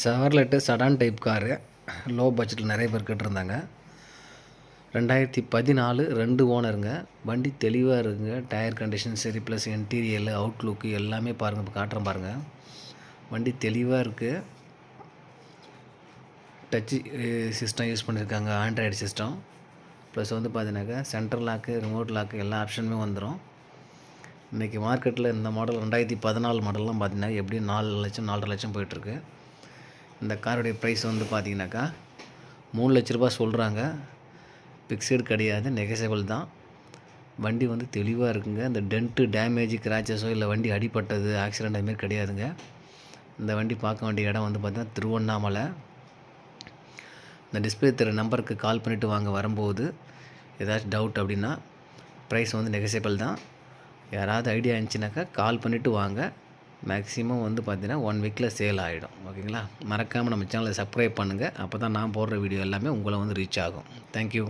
Chevrolet sedan type car low பட்ஜெட்டில் நிறைய பேர் கேட்டிருந்தாங்க. 2014 2 ஓனருங்க. வண்டி தெளிவாக இருக்குங்க. டயர் கண்டிஷன் சரி, ப்ளஸ் இன்டீரியல் அவுட்லுக்கு எல்லாமே பாருங்கள். இப்போ காட்டுறேன் பாருங்கள். வண்டி தெளிவாக இருக்குது. டச்சு சிஸ்டம் யூஸ் பண்ணியிருக்காங்க, ஆண்ட்ராய்டு சிஸ்டம். ப்ளஸ் வந்து பார்த்தீங்கன்னாக்கா சென்ட்ரல் லாக்கு, ரிமோட் லாக்கு எல்லா ஆப்ஷனுமே வந்துடும். இன்றைக்கி மார்க்கெட்டில் இந்த மாடல் 2014 மாடல்லாம் பார்த்தீங்கன்னா எப்படி 4 லட்சம் 4.5 லட்சம் போயிட்டுருக்கு. இந்த காருடைய ப்ரைஸ் வந்து பார்த்தீங்கன்னாக்கா 3 லட்ச ரூபா சொல்கிறாங்க. ஃபிக்ஸடு கிடையாது, நெகசபிள் தான். வண்டி வந்து தெளிவாக இருக்குங்க. இந்த டென்ட்டு டேமேஜ் கிராச்சஸோ இல்லை வண்டி அடிப்பட்டது ஆக்சிடெண்ட் அதுமாரி கிடையாதுங்க. இந்த வண்டி பார்க்க வேண்டிய இடம் வந்து பார்த்தீங்கன்னா திருவண்ணாமலை. இந்த டிஸ்பிளே தர நம்பருக்கு கால் பண்ணிவிட்டு வாங்க. வரும்போது ஏதாச்சும் டவுட் அப்படின்னா ப்ரைஸ் வந்து நெகசபிள் தான். யாராவது ஐடியா இருந்துச்சுனாக்கா கால் பண்ணிவிட்டு வாங்க. மேக்ஸிமம் வந்து பார்த்தீங்கன்னா 1 வீக்கில் சேல் ஆகிடும். ஓகேங்களா? மறக்காமல் நம்ம சேனலை சப்ஸ்கிரைப் பண்ணுங்கள். அப்போ தான் நான் போடுற வீடியோ எல்லாமே உங்களை வந்து ரீச் ஆகும். தேங்க்யூ.